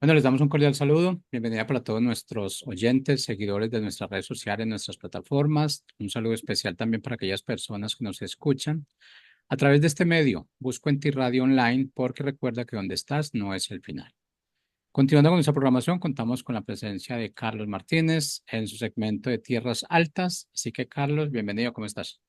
Bueno, les damos un cordial saludo. Bienvenida para todos nuestros oyentes, seguidores de nuestras redes sociales, nuestras plataformas. Un saludo especial también para aquellas personas que nos escuchan a través de este medio. Busco en ti Radio Online porque recuerda que donde estás no es el final. Continuando con nuestra programación, contamos con la presencia de Carlos Martínez en su segmento de Tierras Altas. Así que, Carlos, bienvenido. ¿Cómo estás?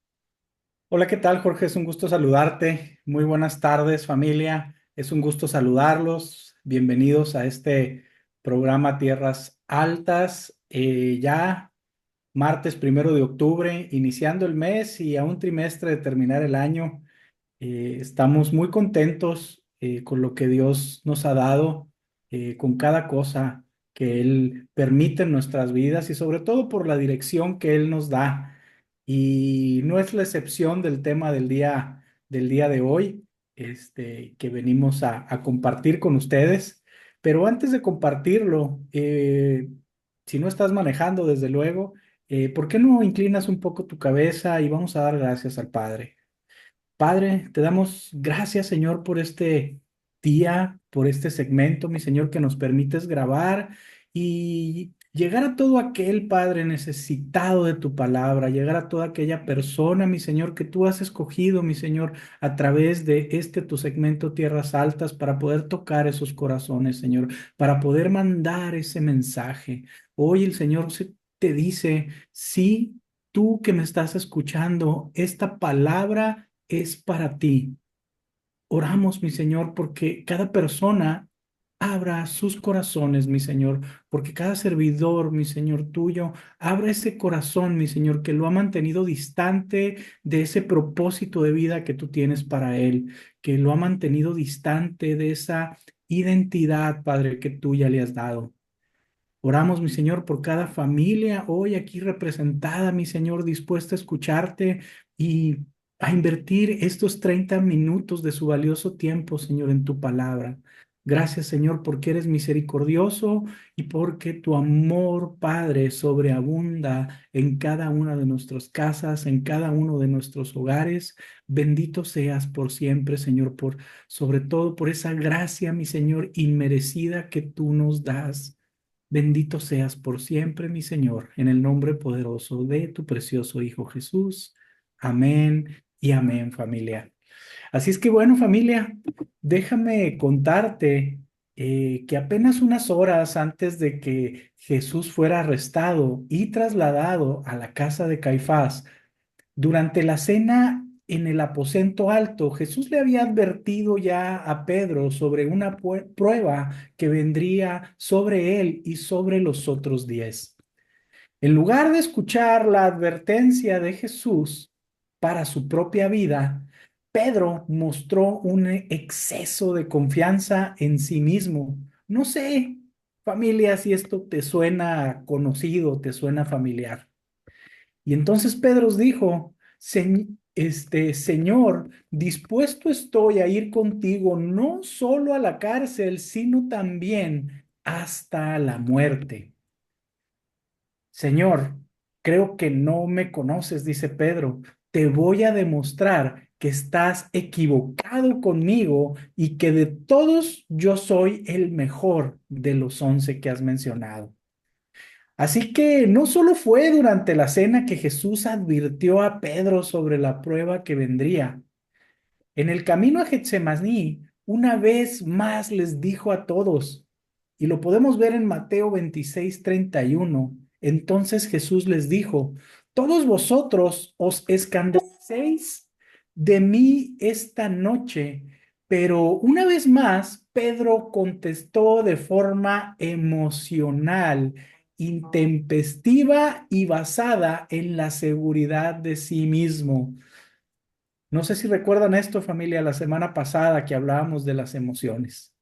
Hola, ¿qué tal, Jorge? Es un gusto saludarte. Muy buenas tardes, familia. Es un gusto saludarlos. Bienvenidos a este programa Tierras Altas. Ya martes 1 de octubre, iniciando el mes y a un trimestre de terminar el año. Estamos muy contentos con lo que Dios nos ha dado, con cada cosa que Él permite en nuestras vidas y sobre todo por la dirección que Él nos da. Y no es la excepción del tema del día de hoy, que venimos a compartir con ustedes. Pero antes de compartirlo, si no estás manejando, desde luego, ¿por qué no inclinas un poco tu cabeza y vamos a dar gracias al Padre? Padre, te damos gracias, Señor, por este día, por este segmento, mi Señor, que nos permites grabar y llegar a todo aquel, Padre, necesitado de tu palabra, llegar a toda aquella persona, mi Señor, que tú has escogido, mi Señor, a través de este tu segmento Tierras Altas para poder tocar esos corazones, Señor, para poder mandar ese mensaje. Hoy el Señor te dice, sí, tú que me estás escuchando, esta palabra es para ti. Oramos, mi Señor, porque cada persona abra sus corazones, mi Señor, porque cada servidor, mi Señor tuyo, abra ese corazón, mi Señor, que lo ha mantenido distante de ese propósito de vida que tú tienes para él, que lo ha mantenido distante de esa identidad, Padre, que tú ya le has dado. Oramos, mi Señor, por cada familia hoy aquí representada, mi Señor, dispuesta a escucharte y a invertir estos 30 minutos de su valioso tiempo, Señor, en tu palabra. Gracias, Señor, porque eres misericordioso y porque tu amor, Padre, sobreabunda en cada una de nuestras casas, en cada uno de nuestros hogares. Bendito seas por siempre, Señor, por sobre todo por esa gracia, mi Señor, inmerecida que tú nos das. Bendito seas por siempre, mi Señor, en el nombre poderoso de tu precioso Hijo Jesús. Amén y amén, familia. Así es que bueno, familia, déjame contarte que apenas unas horas antes de que Jesús fuera arrestado y trasladado a la casa de Caifás, durante la cena en el aposento alto, Jesús le había advertido ya a Pedro sobre una prueba que vendría sobre él y sobre los otros 10. En lugar de escuchar la advertencia de Jesús para su propia vida, Pedro mostró un exceso de confianza en sí mismo. No sé, familia, si esto te suena conocido, te suena familiar. Y entonces Pedro dijo, Señor, dispuesto estoy a ir contigo no solo a la cárcel, sino también hasta la muerte. Señor, creo que no me conoces, dice Pedro. Te voy a demostrar que estás equivocado conmigo y que de todos yo soy el mejor de los 11 que has mencionado. Así que no solo fue durante la cena que Jesús advirtió a Pedro sobre la prueba que vendría. En el camino a Getsemaní, una vez más les dijo a todos, y lo podemos ver en Mateo 26:31. Entonces Jesús les dijo, todos vosotros os escandalicéis de mí esta noche. Pero una vez más, Pedro contestó de forma emocional, intempestiva y basada en la seguridad de sí mismo. No sé si recuerdan esto, familia, la semana pasada que hablábamos de las emociones.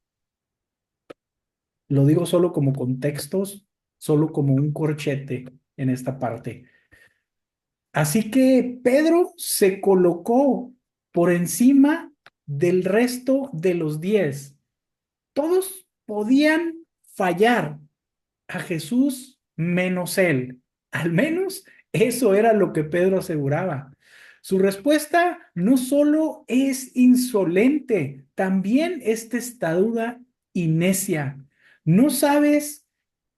Lo digo solo como contextos, solo como un corchete en esta parte. Así que Pedro se colocó por encima del resto de los 10. Todos podían fallar a Jesús menos él. Al menos eso era lo que Pedro aseguraba. Su respuesta no solo es insolente, también es testaruda y necia. ¿No sabes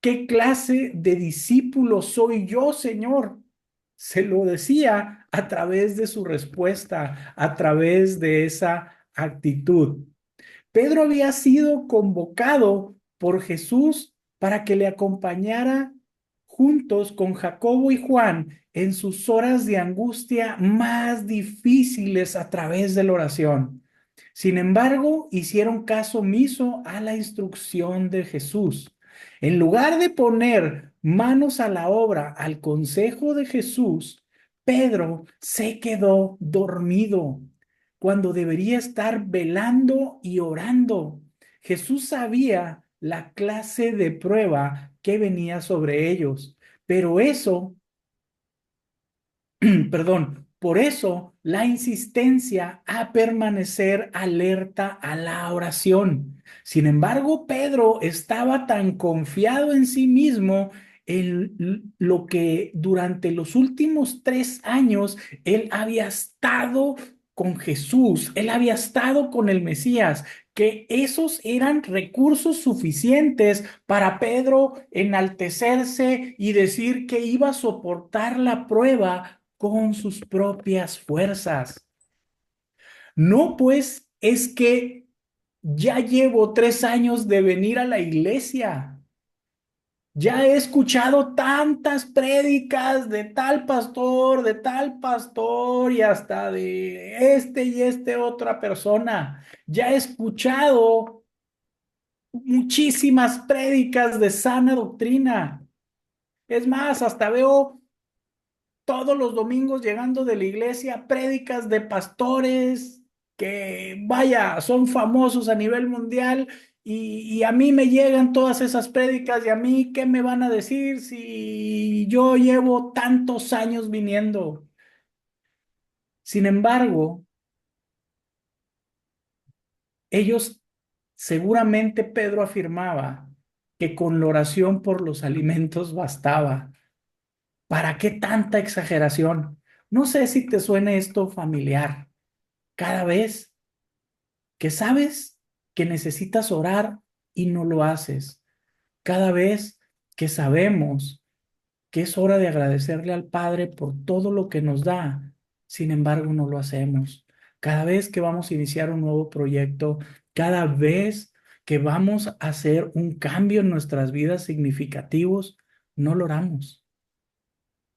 qué clase de discípulo soy yo, Señor? Se lo decía a través de su respuesta, a través de esa actitud. Pedro había sido convocado por Jesús para que le acompañara juntos con Jacobo y Juan en sus horas de angustia más difíciles a través de la oración. Sin embargo, hicieron caso omiso a la instrucción de Jesús. En lugar de poner manos a la obra al consejo de Jesús, Pedro se quedó dormido cuando debería estar velando y orando. Jesús sabía la clase de prueba que venía sobre ellos, pero eso, perdón, por eso la insistencia a permanecer alerta a la oración. Sin embargo, Pedro estaba tan confiado en sí mismo en lo que durante los últimos 3 años él había estado con Jesús, él había estado con el Mesías, que esos eran recursos suficientes para Pedro enaltecerse y decir que iba a soportar la prueba con sus propias fuerzas. No, pues es que ya llevo 3 años de venir a la iglesia. Ya he escuchado tantas prédicas de tal pastor y hasta de este y este otra persona. Ya he escuchado muchísimas prédicas de sana doctrina. Es más, hasta veo todos los domingos llegando de la iglesia prédicas de pastores que, vaya, son famosos a nivel mundial y a mí me llegan todas esas prédicas y a mí, ¿qué me van a decir si yo llevo tantos años viniendo? Sin embargo, ellos, seguramente Pedro afirmaba que con la oración por los alimentos bastaba. ¿Para qué tanta exageración? No sé si te suena esto familiar. Cada vez que sabes que necesitas orar y no lo haces, cada vez que sabemos que es hora de agradecerle al Padre por todo lo que nos da, sin embargo no lo hacemos. Cada vez que vamos a iniciar un nuevo proyecto, cada vez que vamos a hacer un cambio en nuestras vidas significativos, no lo oramos.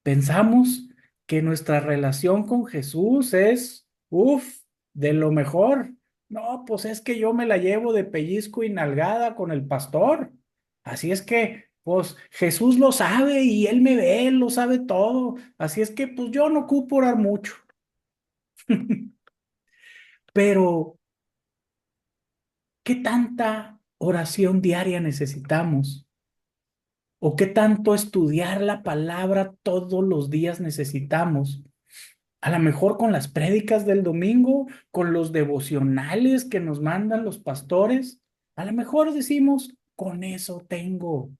Pensamos que nuestra relación con Jesús es, de lo mejor. No, pues es que yo me la llevo de pellizco y nalgada con el pastor. Así es que, pues Jesús lo sabe y él me ve, él lo sabe todo. Así es que, pues yo no ocupo orar mucho. Pero, ¿qué tanta oración diaria necesitamos? ¿O qué tanto estudiar la palabra todos los días necesitamos? A lo mejor con las prédicas del domingo, con los devocionales que nos mandan los pastores, a lo mejor decimos, con eso tengo.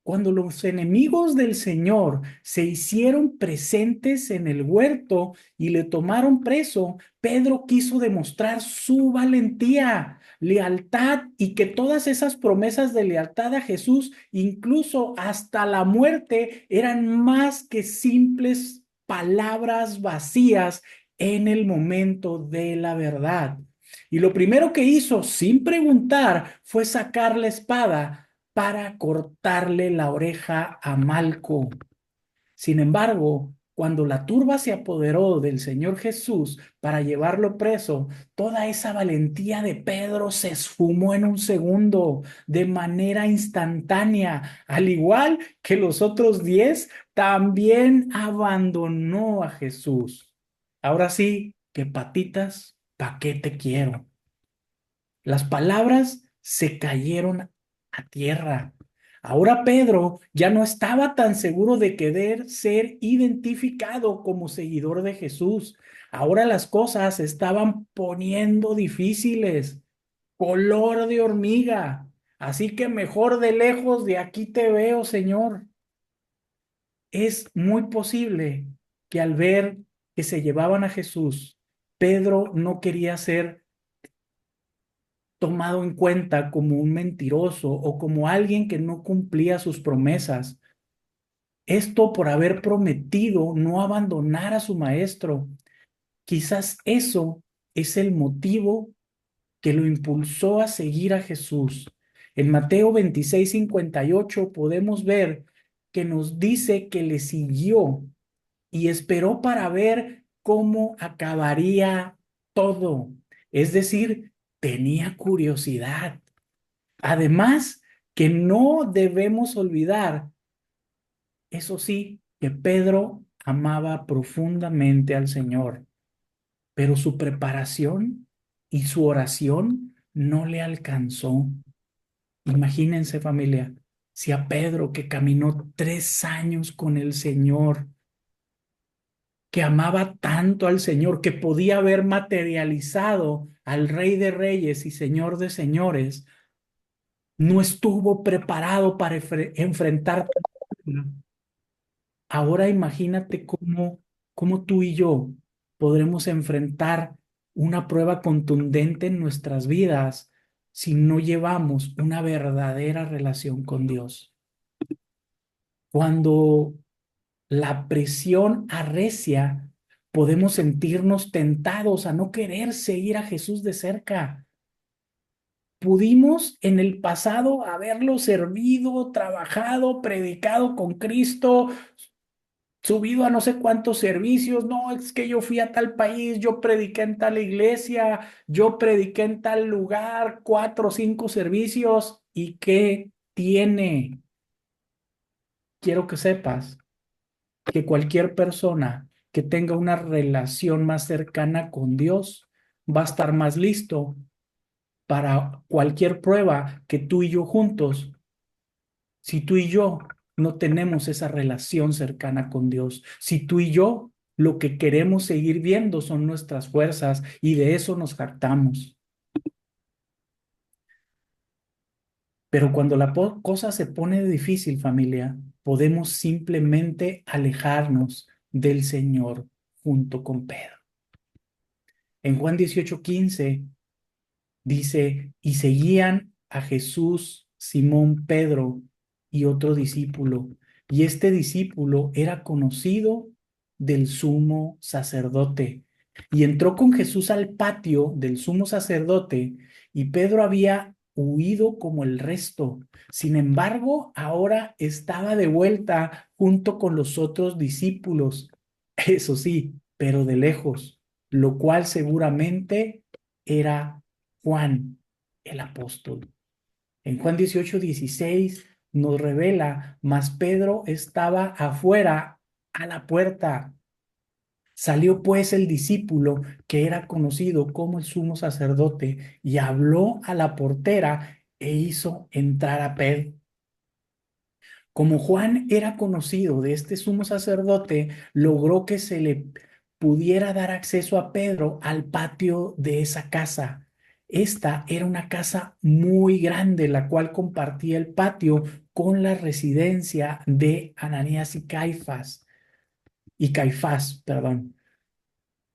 Cuando los enemigos del Señor se hicieron presentes en el huerto y le tomaron preso, Pedro quiso demostrar su valentía, lealtad y que todas esas promesas de lealtad a Jesús, incluso hasta la muerte, eran más que simples palabras vacías en el momento de la verdad. Y lo primero que hizo, sin preguntar, fue sacar la espada para cortarle la oreja a Malco. Sin embargo, cuando la turba se apoderó del Señor Jesús para llevarlo preso, toda esa valentía de Pedro se esfumó en un segundo, de manera instantánea, al igual que los otros 10, también abandonó a Jesús. Ahora sí, que patitas, ¿pa' qué te quiero? Las palabras se cayeron a tierra. Ahora Pedro ya no estaba tan seguro de querer ser identificado como seguidor de Jesús. Ahora las cosas se estaban poniendo difíciles, color de hormiga. Así que mejor de lejos de aquí te veo, Señor. Es muy posible que al ver que se llevaban a Jesús, Pedro no quería ser tomado en cuenta como un mentiroso o como alguien que no cumplía sus promesas. Esto por haber prometido no abandonar a su maestro. Quizás eso es el motivo que lo impulsó a seguir a Jesús. En Mateo 26:58 podemos ver que nos dice que le siguió y esperó para ver cómo acabaría todo. Es decir, tenía curiosidad. Además, que no debemos olvidar, eso sí, que Pedro amaba profundamente al Señor, pero su preparación y su oración no le alcanzó. Imagínense, familia, si a Pedro, que caminó 3 años con el Señor, que amaba tanto al Señor, que podía haber materializado al Rey de Reyes y Señor de Señores, no estuvo preparado para enfrentar. Ahora imagínate cómo tú y yo podremos enfrentar una prueba contundente en nuestras vidas si no llevamos una verdadera relación con Dios. Cuando la presión arrecia, podemos sentirnos tentados a no querer seguir a Jesús de cerca. Pudimos en el pasado haberlo servido, trabajado, predicado con Cristo, subido a no sé cuántos servicios. No, es que yo fui a tal país, yo prediqué en tal iglesia, yo prediqué en tal lugar, 4 o 5 servicios. ¿Y qué tiene? Quiero que sepas que cualquier persona que tenga una relación más cercana con Dios va a estar más listo para cualquier prueba que tú y yo juntos. Si tú y yo no tenemos esa relación cercana con Dios, si tú y yo lo que queremos seguir viendo son nuestras fuerzas y de eso nos jactamos. Pero cuando la cosa se pone difícil, familia, podemos simplemente alejarnos del Señor junto con Pedro. En Juan 18:15 dice, y seguían a Jesús, Simón, Pedro y otro discípulo. Y este discípulo era conocido del sumo sacerdote. Y entró con Jesús al patio del sumo sacerdote, y Pedro había huido como el resto. Sin embargo, ahora estaba de vuelta junto con los otros discípulos, eso sí, pero de lejos, lo cual seguramente era Juan, el apóstol. En Juan 18:16 nos revela, mas Pedro estaba afuera a la puerta. Salió pues el discípulo que era conocido como el sumo sacerdote y habló a la portera e hizo entrar a Pedro. Como Juan era conocido de este sumo sacerdote, logró que se le pudiera dar acceso a Pedro al patio de esa casa. Esta era una casa muy grande, la cual compartía el patio con la residencia de Ananías y Caifás, perdón.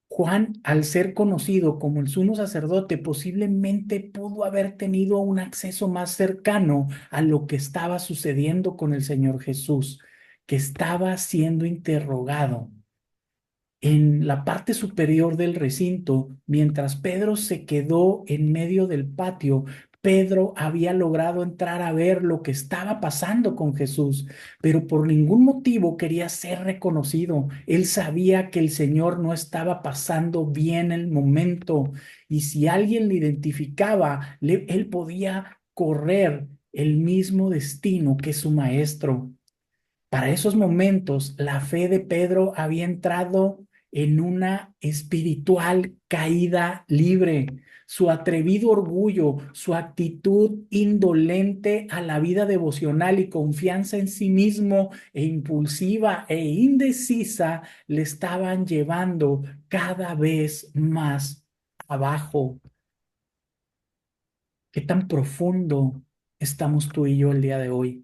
Juan, al ser conocido como el sumo sacerdote, posiblemente pudo haber tenido un acceso más cercano a lo que estaba sucediendo con el Señor Jesús, que estaba siendo interrogado. En la parte superior del recinto, mientras Pedro se quedó en medio del patio, Pedro había logrado entrar a ver lo que estaba pasando con Jesús, pero por ningún motivo quería ser reconocido. Él sabía que el Señor no estaba pasando bien el momento, y si alguien le identificaba, él podía correr el mismo destino que su maestro. Para esos momentos, la fe de Pedro había entrado en una espiritual caída libre. Su atrevido orgullo, su actitud indolente a la vida devocional y confianza en sí mismo e impulsiva e indecisa le estaban llevando cada vez más abajo. ¿Qué tan profundo estamos tú y yo el día de hoy?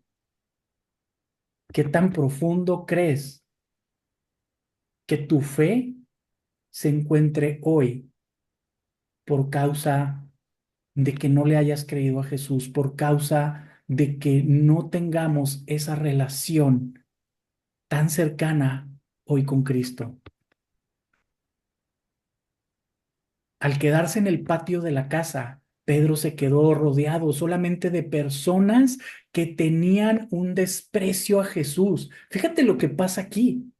¿Qué tan profundo crees que tu fe se encuentre hoy por causa de que no le hayas creído a Jesús, por causa de que no tengamos esa relación tan cercana hoy con Cristo. Al quedarse en el patio de la casa, Pedro se quedó rodeado solamente de personas que tenían un desprecio a Jesús. Fíjate lo que pasa aquí.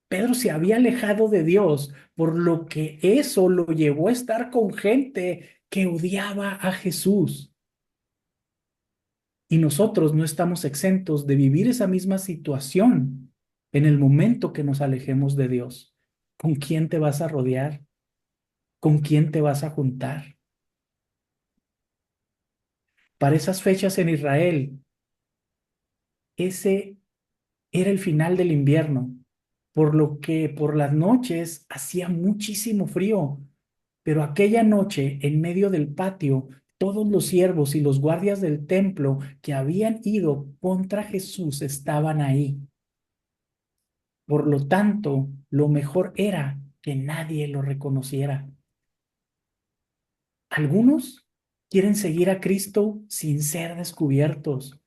Pedro se había alejado de Dios, por lo que eso lo llevó a estar con gente que odiaba a Jesús. Y nosotros no estamos exentos de vivir esa misma situación en el momento que nos alejemos de Dios. ¿Con quién te vas a rodear? ¿Con quién te vas a juntar? Para esas fechas en Israel, ese era el final del invierno, por lo que por las noches hacía muchísimo frío. Pero aquella noche, en medio del patio, todos los siervos y los guardias del templo que habían ido contra Jesús estaban ahí. Por lo tanto, lo mejor era que nadie lo reconociera. Algunos quieren seguir a Cristo sin ser descubiertos,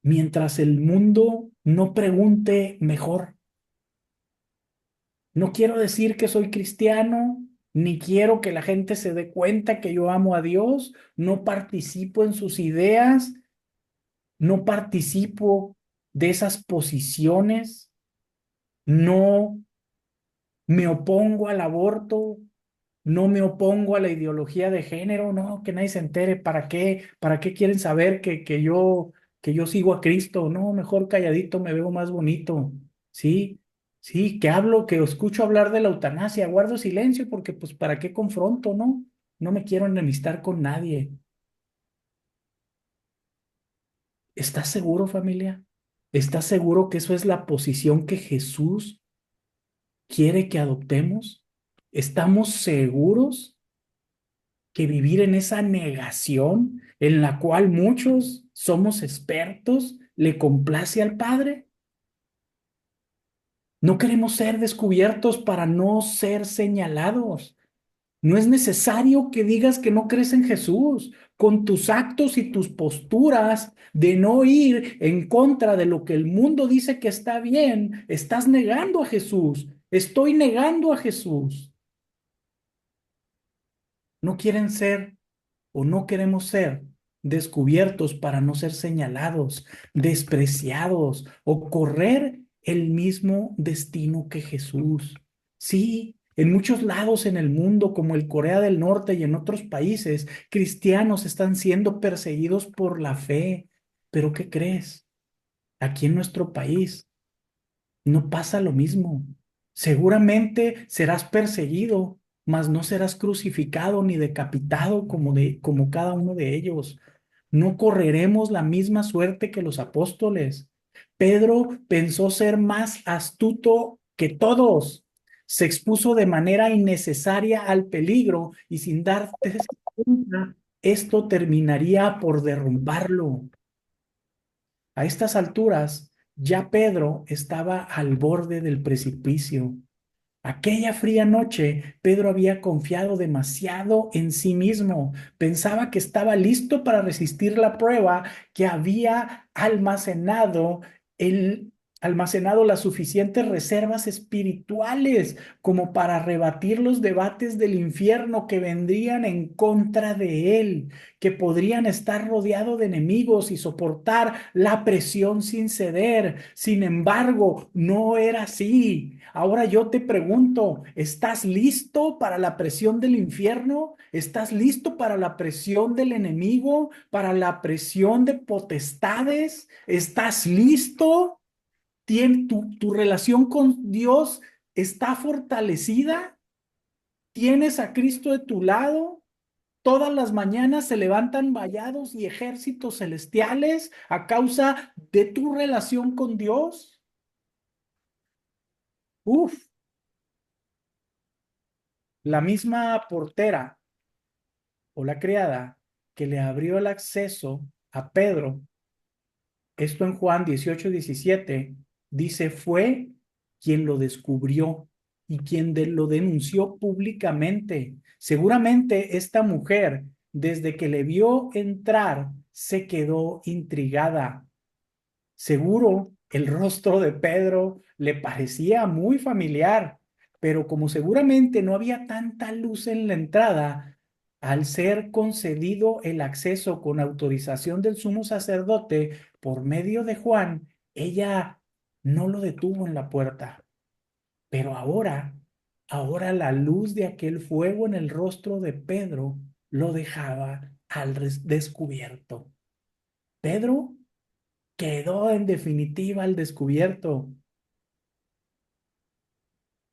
mientras el mundo no pregunte mejor. No quiero decir que soy cristiano, ni quiero que la gente se dé cuenta que yo amo a Dios, no participo en sus ideas, no participo de esas posiciones, no me opongo al aborto, no me opongo a la ideología de género, no, que nadie se entere. ¿Para qué? ¿Para qué quieren saber que yo sigo a Cristo? No, mejor calladito me veo más bonito. Sí, sí, que escucho hablar de la eutanasia, guardo silencio porque pues ¿para qué confronto, no? No me quiero enemistar con nadie. ¿Estás seguro, familia? ¿Estás seguro que eso es la posición que Jesús quiere que adoptemos? ¿Estamos seguros que vivir en esa negación en la cual muchos somos expertos le complace al Padre? No queremos ser descubiertos para no ser señalados. No es necesario que digas que no crees en Jesús. Con tus actos y tus posturas de no ir en contra de lo que el mundo dice que está bien, estás negando a Jesús. Estoy negando a Jesús. No quieren ser o no queremos ser descubiertos para no ser señalados, despreciados o correr el mismo destino que Jesús. Sí, en muchos lados en el mundo, como el Corea del Norte y en otros países, cristianos están siendo perseguidos por la fe. Pero ¿qué crees? Aquí en nuestro país no pasa lo mismo. Seguramente serás perseguido, mas no serás crucificado ni decapitado como cada uno de ellos. No correremos la misma suerte que los apóstoles. Pedro pensó ser más astuto que todos. Se expuso de manera innecesaria al peligro y sin darte cuenta, esto terminaría por derrumbarlo. A estas alturas, ya Pedro estaba al borde del precipicio. Aquella fría noche, Pedro había confiado demasiado en sí mismo. Pensaba que estaba listo para resistir la prueba, que había almacenado las suficientes reservas espirituales como para rebatir los debates del infierno que vendrían en contra de él, que podrían estar rodeado de enemigos y soportar la presión sin ceder. Sin embargo, no era así. Ahora yo te pregunto, ¿estás listo para la presión del infierno? ¿Estás listo para la presión del enemigo? ¿Para la presión de potestades? ¿Estás listo? ¿Tu relación con Dios está fortalecida? ¿Tienes a Cristo de tu lado? Todas las mañanas se levantan vallados y ejércitos celestiales a causa de tu relación con Dios. Uf, la misma portera o la criada que le abrió el acceso a Pedro, esto en Juan 18:17, dice, fue quien lo descubrió. y quien lo denunció públicamente. Seguramente esta mujer, desde que le vio entrar, se quedó intrigada. Seguro el rostro de Pedro le parecía muy familiar, pero como seguramente no había tanta luz en la entrada, al ser concedido el acceso con autorización del sumo sacerdote por medio de Juan, ella no lo detuvo en la puerta. Pero ahora la luz de aquel fuego en el rostro de Pedro lo dejaba al descubierto. Pedro quedó en definitiva al descubierto.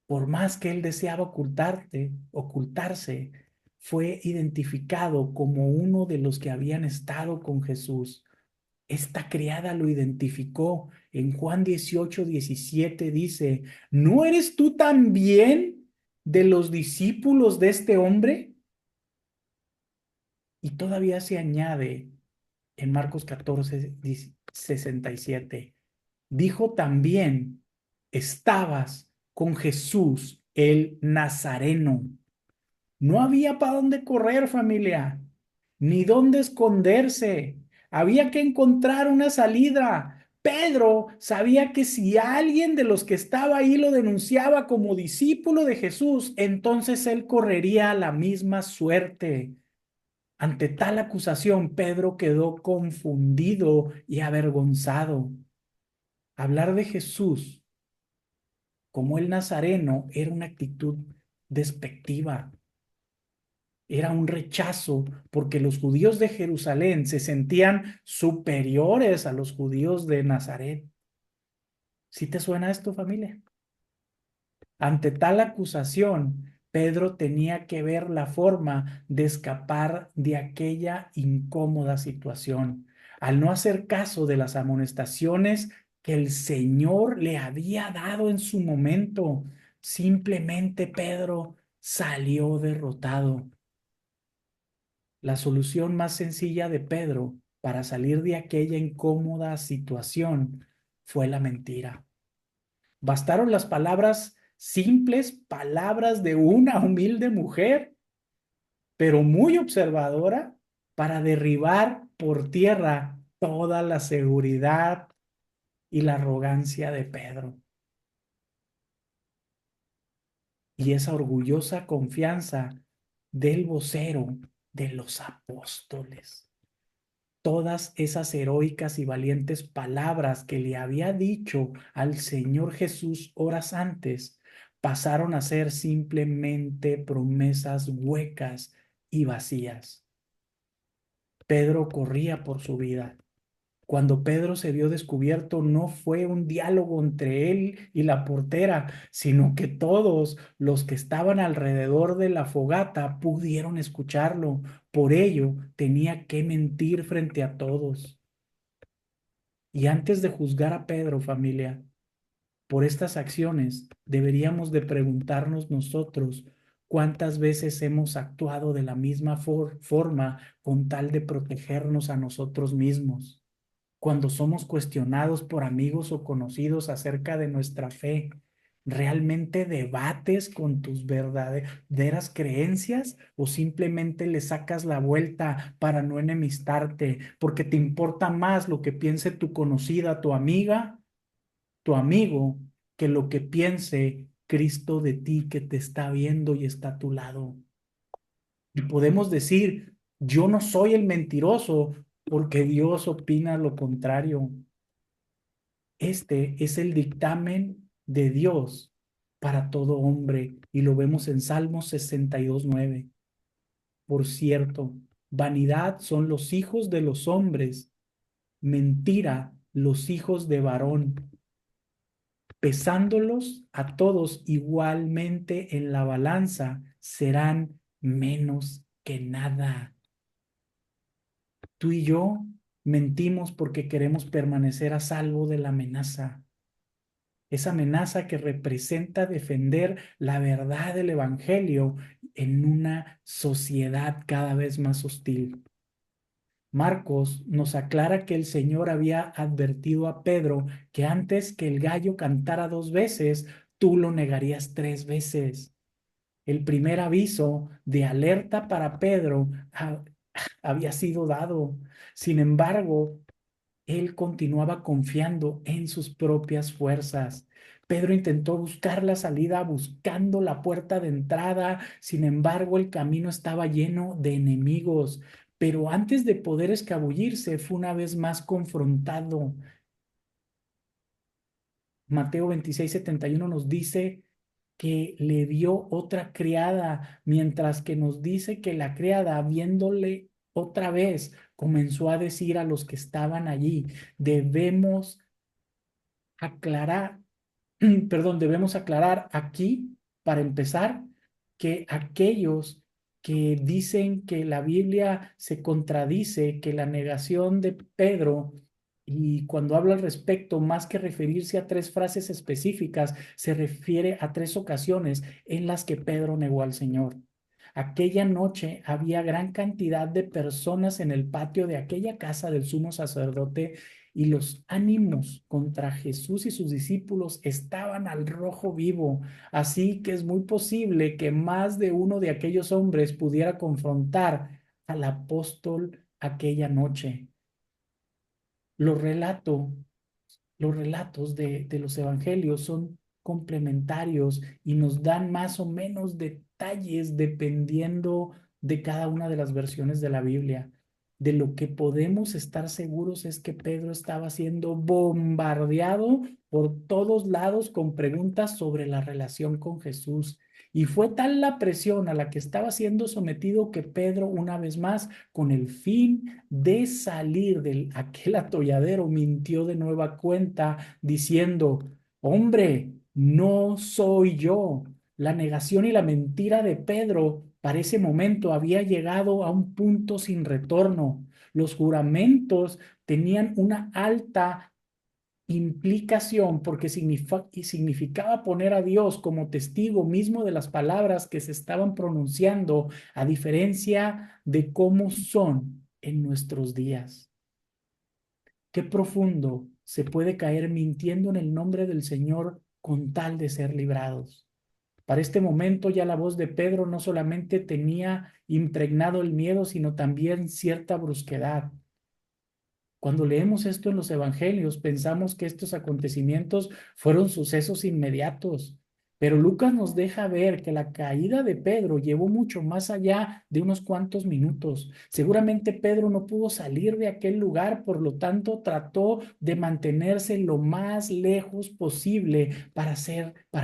Por más que él deseaba ocultarse, fue identificado como uno de los que habían estado con Jesús. Esta criada lo identificó. En Juan 18:17 dice, ¿no eres tú también de los discípulos de este hombre? Y todavía se añade en Marcos 14:67. Dijo también, estabas con Jesús el Nazareno. No había para dónde correr, familia, ni dónde esconderse. Había que encontrar una salida. Pedro sabía que si alguien de los que estaba ahí lo denunciaba como discípulo de Jesús, entonces él correría la misma suerte. Ante tal acusación, Pedro quedó confundido y avergonzado. Hablar de Jesús como el nazareno era una actitud despectiva, era un rechazo, porque los judíos de Jerusalén se sentían superiores a los judíos de Nazaret. ¿Sí te suena esto, familia? Ante tal acusación, Pedro tenía que ver la forma de escapar de aquella incómoda situación. Al no hacer caso de las amonestaciones que el Señor le había dado en su momento, simplemente Pedro salió derrotado. La solución más sencilla de Pedro para salir de aquella incómoda situación fue la mentira. Bastaron las palabras simples, palabras de una humilde mujer, pero muy observadora, para derribar por tierra toda la seguridad y la arrogancia de Pedro. Y esa orgullosa confianza del vocero de los apóstoles. Todas esas heroicas y valientes palabras que le había dicho al Señor Jesús horas antes pasaron a ser simplemente promesas huecas y vacías. Pedro corría por su vida. Cuando Pedro se vio descubierto, no fue un diálogo entre él y la portera, sino que todos los que estaban alrededor de la fogata pudieron escucharlo. Por ello, tenía que mentir frente a todos. Y antes de juzgar a Pedro, familia, por estas acciones, deberíamos de preguntarnos nosotros cuántas veces hemos actuado de la misma forma con tal de protegernos a nosotros mismos. Cuando somos cuestionados por amigos o conocidos acerca de nuestra fe, ¿realmente debates con tus verdaderas creencias o simplemente le sacas la vuelta para no enemistarte porque te importa más lo que piense tu conocida, tu amiga, tu amigo, que lo que piense Cristo de ti que te está viendo y está a tu lado? Y podemos decir, yo no soy el mentiroso porque Dios opina lo contrario. Este es el dictamen de Dios para todo hombre y lo vemos en Salmos 62:9. Por cierto, vanidad son los hijos de los hombres, mentira los hijos de varón, pesándolos a todos igualmente en la balanza, serán menos que nada. Tú y yo mentimos porque queremos permanecer a salvo de la amenaza. Esa amenaza que representa defender la verdad del Evangelio en una sociedad cada vez más hostil. Marcos nos aclara que el Señor había advertido a Pedro que antes que el gallo cantara 2 veces, tú lo negarías 3 veces. El primer aviso de alerta para Pedro había sido dado. Sin embargo, él continuaba confiando en sus propias fuerzas. Pedro intentó buscar la salida buscando la puerta de entrada. Sin embargo, el camino estaba lleno de enemigos. Pero antes de poder escabullirse, fue una vez más confrontado. Mateo 26:71 nos dice que le vio otra criada, mientras que nos dice que la criada, viéndole otra vez, comenzó a decir a los que estaban allí: debemos aclarar, perdón, debemos aclarar aquí, para empezar, que aquellos que dicen que la Biblia se contradice, que la negación de Pedro, y cuando habla al respecto, más que referirse a 3 frases específicas, se refiere a 3 ocasiones en las que Pedro negó al Señor. Aquella noche había gran cantidad de personas en el patio de aquella casa del sumo sacerdote, y los ánimos contra Jesús y sus discípulos estaban al rojo vivo. Así que es muy posible que más de uno de aquellos hombres pudiera confrontar al apóstol aquella noche. Lo relato los relatos de los evangelios son complementarios y nos dan más o menos detalles dependiendo de cada una de las versiones de la Biblia. De lo que podemos estar seguros es que Pedro estaba siendo bombardeado por todos lados con preguntas sobre la relación con Jesús. Y fue tal la presión a la que estaba siendo sometido que Pedro, una vez más, con el fin de salir de aquel atolladero, mintió de nueva cuenta diciendo: hombre, no soy yo. La negación y la mentira de Pedro para ese momento había llegado a un punto sin retorno. Los juramentos tenían una alta implicación porque significaba poner a Dios como testigo mismo de las palabras que se estaban pronunciando, a diferencia de cómo son en nuestros días. Qué profundo se puede caer mintiendo en el nombre del Señor con tal de ser librados. Para este momento ya la voz de Pedro no solamente tenía impregnado el miedo, sino también cierta brusquedad. Cuando leemos esto en los evangelios, pensamos que estos acontecimientos fueron sucesos inmediatos, pero Lucas nos deja ver que la caída de Pedro llevó mucho más allá de unos cuantos minutos. Seguramente Pedro no pudo salir de aquel lugar, por lo tanto trató de mantenerse lo más lejos posible para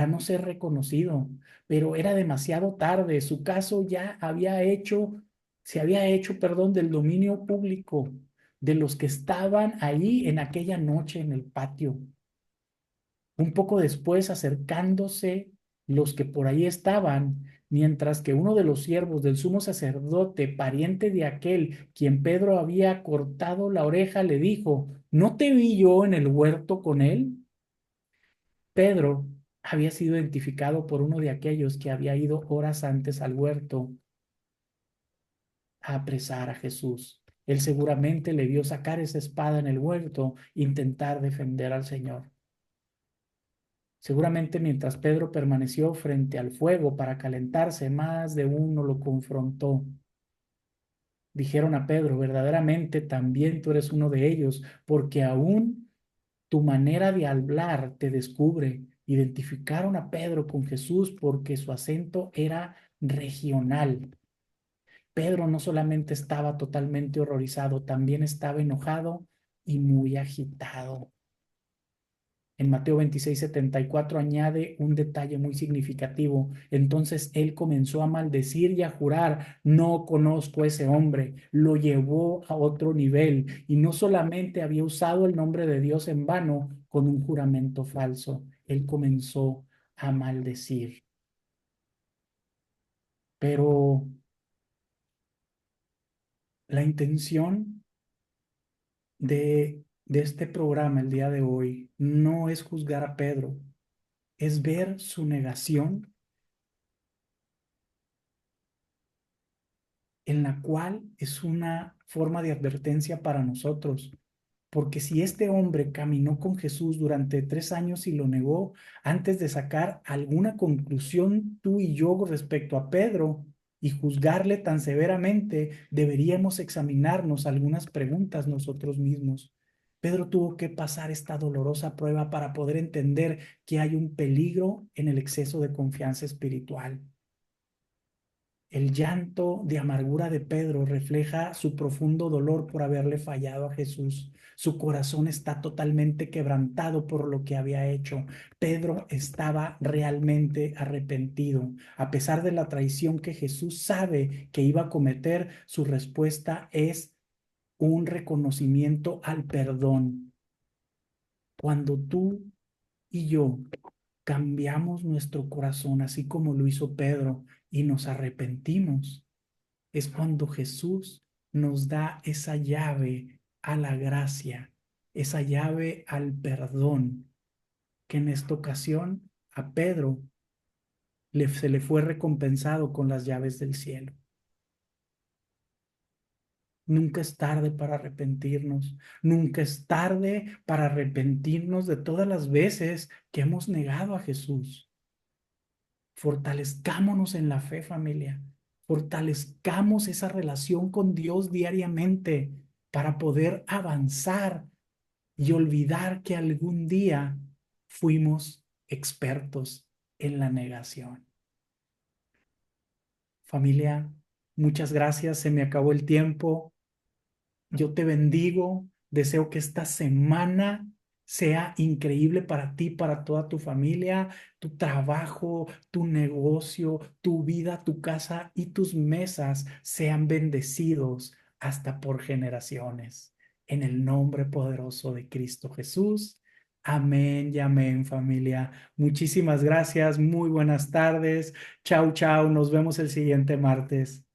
no ser reconocido, pero era demasiado tarde. Su caso ya se había hecho, perdón, del dominio público, de los que estaban ahí en aquella noche en el patio. Un poco después, acercándose los que por ahí estaban, mientras que uno de los siervos del sumo sacerdote, pariente de aquel quien Pedro había cortado la oreja, le dijo: ¿no te vi yo en el huerto con él? Pedro había sido identificado por uno de aquellos que había ido horas antes al huerto a apresar a Jesús. Él seguramente le vio sacar esa espada en el huerto, intentar defender al Señor. Seguramente mientras Pedro permaneció frente al fuego para calentarse, más de uno lo confrontó. Dijeron a Pedro: verdaderamente también tú eres uno de ellos, porque aún tu manera de hablar te descubre. Identificaron a Pedro con Jesús porque su acento era regional. Pedro no solamente estaba totalmente horrorizado, también estaba enojado y muy agitado. En Mateo 26:74 añade un detalle muy significativo. Entonces él comenzó a maldecir y a jurar: no conozco a ese hombre. Lo llevó a otro nivel y no solamente había usado el nombre de Dios en vano con un juramento falso. Él comenzó a maldecir. Pero la intención de este programa el día de hoy no es juzgar a Pedro, es ver su negación, en la cual es una forma de advertencia para nosotros. porque si este hombre caminó con Jesús durante 3 años y lo negó, antes de sacar alguna conclusión tú y yo respecto a Pedro y juzgarle tan severamente, deberíamos examinarnos algunas preguntas nosotros mismos. Pedro tuvo que pasar esta dolorosa prueba para poder entender que hay un peligro en el exceso de confianza espiritual. El llanto de amargura de Pedro refleja su profundo dolor por haberle fallado a Jesús. Su corazón está totalmente quebrantado por lo que había hecho. Pedro estaba realmente arrepentido. A pesar de la traición que Jesús sabe que iba a cometer, su respuesta es un reconocimiento al perdón. Cuando tú y yo cambiamos nuestro corazón, así como lo hizo Pedro, y nos arrepentimos, es cuando Jesús nos da esa llave a la gracia, esa llave al perdón, que en esta ocasión a Pedro se le fue recompensado con las llaves del cielo. Nunca es tarde para arrepentirnos. Nunca es tarde para arrepentirnos de todas las veces que hemos negado a Jesús. Fortalezcámonos en la fe, familia. Fortalezcamos esa relación con Dios diariamente para poder avanzar y olvidar que algún día fuimos expertos en la negación. Familia, muchas gracias. Se me acabó el tiempo. Yo te bendigo, deseo que esta semana sea increíble para ti, para toda tu familia, tu trabajo, tu negocio, tu vida, tu casa y tus mesas sean bendecidos hasta por generaciones. En el nombre poderoso de Cristo Jesús. Amén y amén, familia. Muchísimas gracias, muy buenas tardes. Chau, chau, nos vemos el siguiente martes.